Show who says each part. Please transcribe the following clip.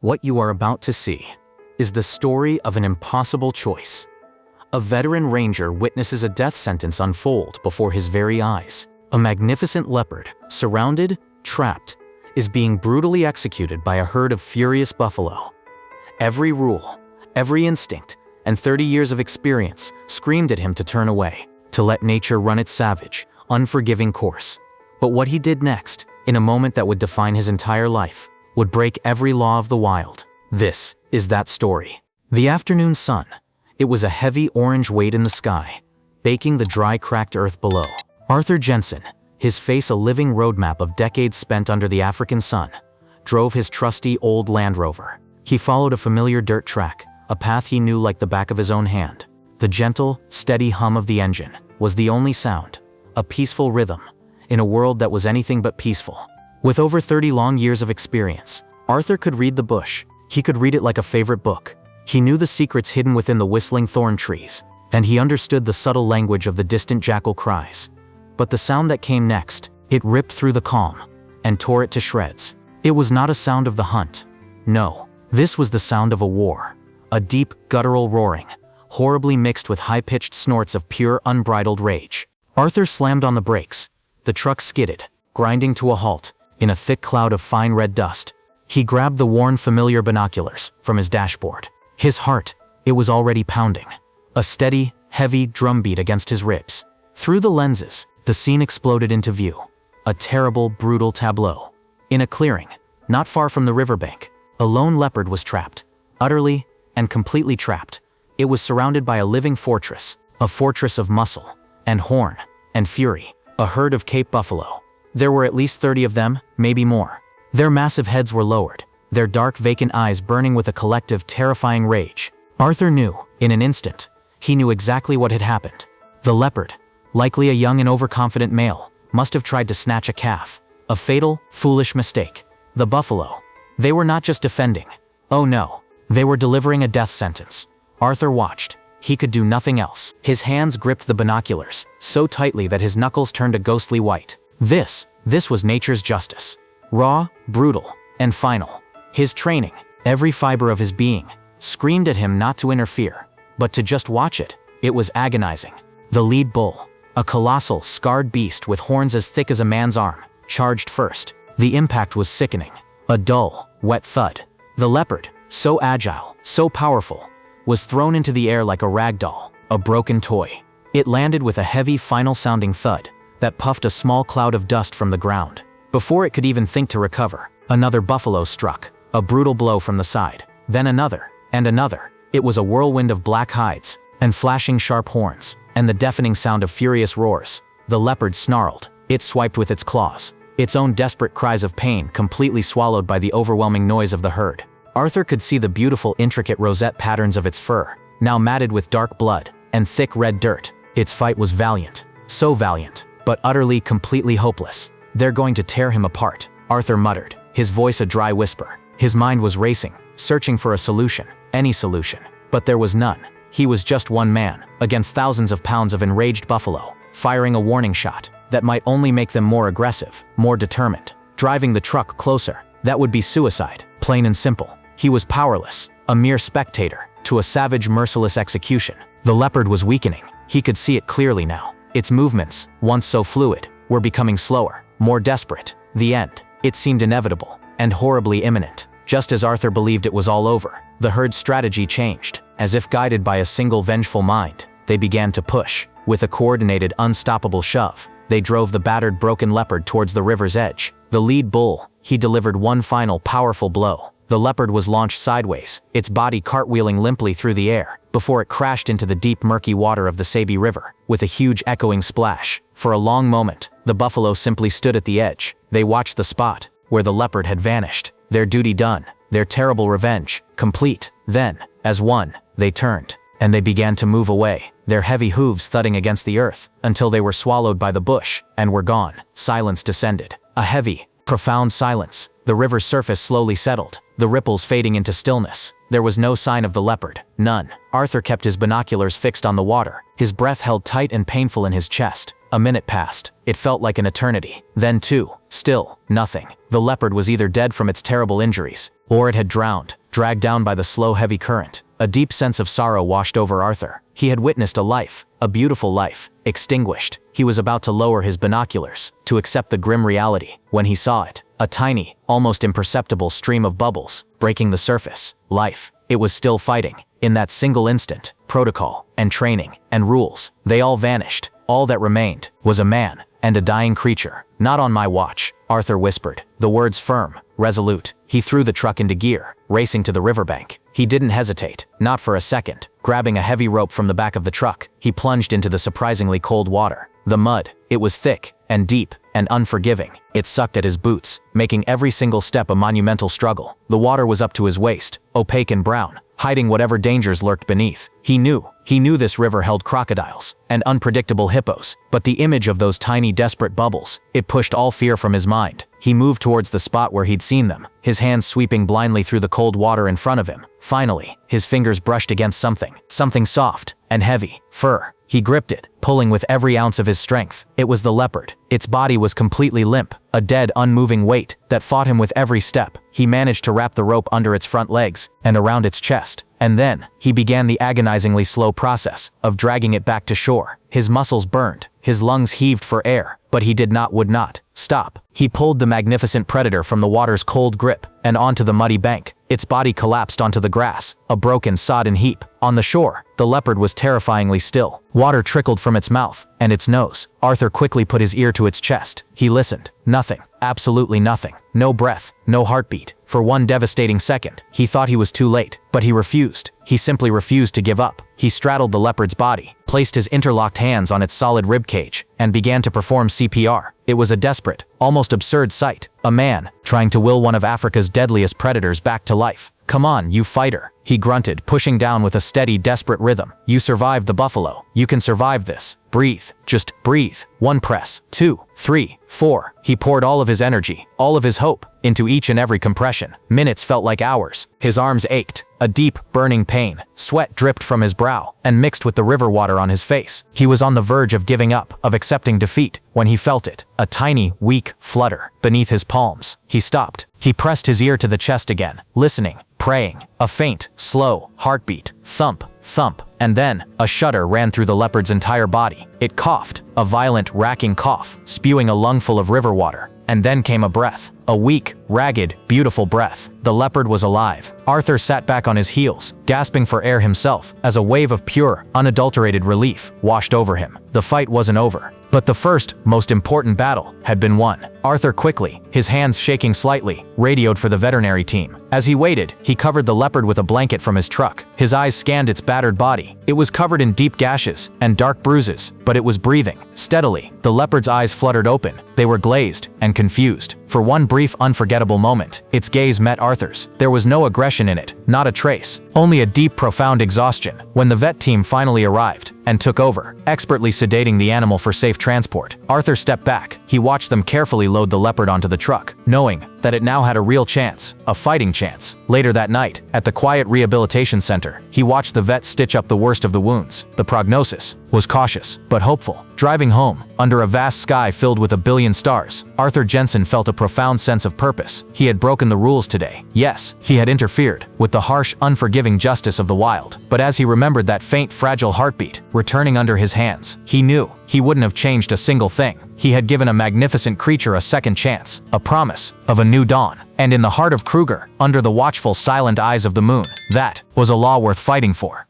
Speaker 1: What you are about to see is the story of an impossible choice. A veteran ranger witnesses a death sentence unfold before his very eyes. A magnificent leopard, surrounded, trapped, is being brutally executed by a herd of furious buffalo. Every rule, every instinct, and 30 years of experience screamed at him to turn away, to let nature run its savage, unforgiving course. But what he did next, in a moment that would define his entire life, would break every law of the wild. This is that story. The afternoon sun. It was a heavy orange weight in the sky, baking the dry, cracked earth below. Arthur Jensen, his face a living roadmap of decades spent under the African sun, drove his trusty old Land Rover. He followed a familiar dirt track, a path he knew like the back of his own hand. The gentle, steady hum of the engine was the only sound, a peaceful rhythm, in a world that was anything but peaceful. With over 30 long years of experience, Arthur could read the bush. He could read it like a favorite book. He knew the secrets hidden within the whistling thorn trees, and he understood the subtle language of the distant jackal cries. But the sound that came next, it ripped through the calm and tore it to shreds. It was not a sound of the hunt. No, this was the sound of a war, a deep, guttural roaring, horribly mixed with high-pitched snorts of pure, unbridled rage. Arthur slammed on the brakes. The truck skidded, grinding to a halt, in a thick cloud of fine red dust. He grabbed the worn, familiar binoculars from his dashboard. His heart, it was already pounding, a steady, heavy drumbeat against his ribs. Through the lenses, the scene exploded into view. A terrible, brutal tableau. In a clearing, not far from the riverbank, a lone leopard was trapped, utterly and completely trapped. It was surrounded by a living fortress, a fortress of muscle and horn and fury, a herd of Cape buffalo. There were at least 30 of them, maybe more. Their massive heads were lowered, their dark, vacant eyes burning with a collective, terrifying rage. Arthur knew, in an instant, he knew exactly what had happened. The leopard, likely a young and overconfident male, must have tried to snatch a calf. A fatal, foolish mistake. The buffalo, they were not just defending. Oh no, they were delivering a death sentence. Arthur watched. He could do nothing else. His hands gripped the binoculars, so tightly that his knuckles turned a ghostly white. This was nature's justice. Raw, brutal, and final. His training, every fiber of his being, screamed at him not to interfere, but to just watch it. It was agonizing. The lead bull, a colossal, scarred beast with horns as thick as a man's arm, charged first. The impact was sickening. A dull, wet thud. The leopard, so agile, so powerful, was thrown into the air like a rag doll, a broken toy. It landed with a heavy, final-sounding thud that puffed a small cloud of dust from the ground. Before it could even think to recover, another buffalo struck, a brutal blow from the side, then another, and another. It was a whirlwind of black hides, and flashing sharp horns, and the deafening sound of furious roars. The leopard snarled. It swiped with its claws, its own desperate cries of pain completely swallowed by the overwhelming noise of the herd. Arthur could see the beautiful, intricate rosette patterns of its fur, now matted with dark blood and thick red dirt. Its fight was valiant, so valiant, but utterly, completely hopeless. They're going to tear him apart, Arthur muttered, his voice a dry whisper. His mind was racing, searching for a solution, any solution. But there was none. He was just one man, against thousands of pounds of enraged buffalo, firing a warning shot that might only make them more aggressive, more determined. Driving the truck closer, that would be suicide, plain and simple. He was powerless, a mere spectator, to a savage, merciless execution. The leopard was weakening. He could see it clearly now. Its movements, once so fluid, were becoming slower, more desperate. The end. It seemed inevitable, and horribly imminent. Just as Arthur believed it was all over, the herd's strategy changed. As if guided by a single vengeful mind, they began to push. With a coordinated, unstoppable shove, they drove the battered, broken leopard towards the river's edge. The lead bull, he delivered one final, powerful blow. The leopard was launched sideways, its body cartwheeling limply through the air, before it crashed into the deep, murky water of the Sabi River, with a huge, echoing splash. For a long moment, the buffalo simply stood at the edge. They watched the spot where the leopard had vanished. Their duty done, their terrible revenge complete. Then, as one, they turned, and they began to move away, their heavy hooves thudding against the earth, until they were swallowed by the bush, and were gone. Silence descended. A heavy, profound silence. The river's surface slowly settled, the ripples fading into stillness. There was no sign of the leopard, none. Arthur kept his binoculars fixed on the water, his breath held tight and painful in his chest. A minute passed. It felt like an eternity. Then two. Still, nothing. The leopard was either dead from its terrible injuries, or it had drowned, dragged down by the slow, heavy current. A deep sense of sorrow washed over Arthur. He had witnessed a life, a beautiful life, extinguished. He was about to lower his binoculars, to accept the grim reality, when he saw it. A tiny, almost imperceptible stream of bubbles, breaking the surface. Life. It was still fighting. In that single instant, protocol, and training, and rules, they all vanished. All that remained was a man, and a dying creature. Not on my watch, Arthur whispered, the words firm, resolute. He threw the truck into gear, racing to the riverbank. He didn't hesitate, not for a second. Grabbing a heavy rope from the back of the truck, he plunged into the surprisingly cold water. The mud, it was thick, and deep, and unforgiving. It sucked at his boots, making every single step a monumental struggle. The water was up to his waist, opaque and brown, hiding whatever dangers lurked beneath. He knew this river held crocodiles and unpredictable hippos, but the image of those tiny, desperate bubbles, it pushed all fear from his mind. He moved towards the spot where he'd seen them, his hands sweeping blindly through the cold water in front of him. Finally, his fingers brushed against something soft and heavy, fur. He gripped it, pulling with every ounce of his strength. It was the leopard. Its body was completely limp, a dead, unmoving weight that fought him with every step. He managed to wrap the rope under its front legs and around its chest. And then, he began the agonizingly slow process of dragging it back to shore. His muscles burned, his lungs heaved for air, but he would not stop. He pulled the magnificent predator from the water's cold grip and onto the muddy bank. Its body collapsed onto the grass, a broken, sodden heap. On the shore, the leopard was terrifyingly still. Water trickled from its mouth and its nose. Arthur quickly put his ear to its chest. He listened. Nothing. Absolutely nothing. No breath, no heartbeat. For one devastating second, he thought he was too late, but he refused. He simply refused to give up. He straddled the leopard's body, placed his interlocked hands on its solid ribcage, and began to perform CPR. It was a desperate, almost absurd sight. A man trying to will one of Africa's deadliest predators back to life. "Come on, you fighter," he grunted, pushing down with a steady, desperate rhythm. "You survived the buffalo. You can survive this. Breathe. Just breathe. One press, 2, 3, 4. He poured all of his energy, all of his hope, into each and every compression. Minutes felt like hours. His arms ached. A deep, burning pain. Sweat dripped from his brow and mixed with the river water on his face. He was on the verge of giving up, of accepting defeat, when he felt it. A tiny, weak flutter beneath his palms. He stopped. He pressed his ear to the chest again, listening, praying. A faint, slow heartbeat. Thump, thump. And then, a shudder ran through the leopard's entire body. It coughed, a violent, racking cough, spewing a lungful of river water. And then came a breath. A weak, ragged, beautiful breath. The leopard was alive. Arthur sat back on his heels, gasping for air himself, as a wave of pure, unadulterated relief washed over him. The fight wasn't over. But the first, most important battle had been won. Arthur quickly, his hands shaking slightly, radioed for the veterinary team. As he waited, he covered the leopard with a blanket from his truck. His eyes scanned its battered body. It was covered in deep gashes and dark bruises, but it was breathing steadily. The leopard's eyes fluttered open. They were glazed and confused. For one brief, unforgettable moment, its gaze met Arthur's. There was no aggression in it, not a trace. Only a deep, profound exhaustion. When the vet team finally arrived and took over, expertly sedating the animal for safe transport, Arthur stepped back. He watched them carefully load the leopard onto the truck, knowing that it now had a real chance, a fighting chance. Later that night, at the quiet rehabilitation center, he watched the vet stitch up the worst of the wounds. The prognosis was cautious, but hopeful. Driving home, under a vast sky filled with a billion stars, Arthur Jensen felt a profound sense of purpose. He had broken the rules today. Yes, he had interfered with the harsh, unforgiving justice of the wild. But as he remembered that faint, fragile heartbeat returning under his hands, he knew he wouldn't have changed a single thing. He had given a magnificent creature a second chance, a promise of a new dawn. And in the heart of Kruger, under the watchful, silent eyes of the moon, that was a law worth fighting for.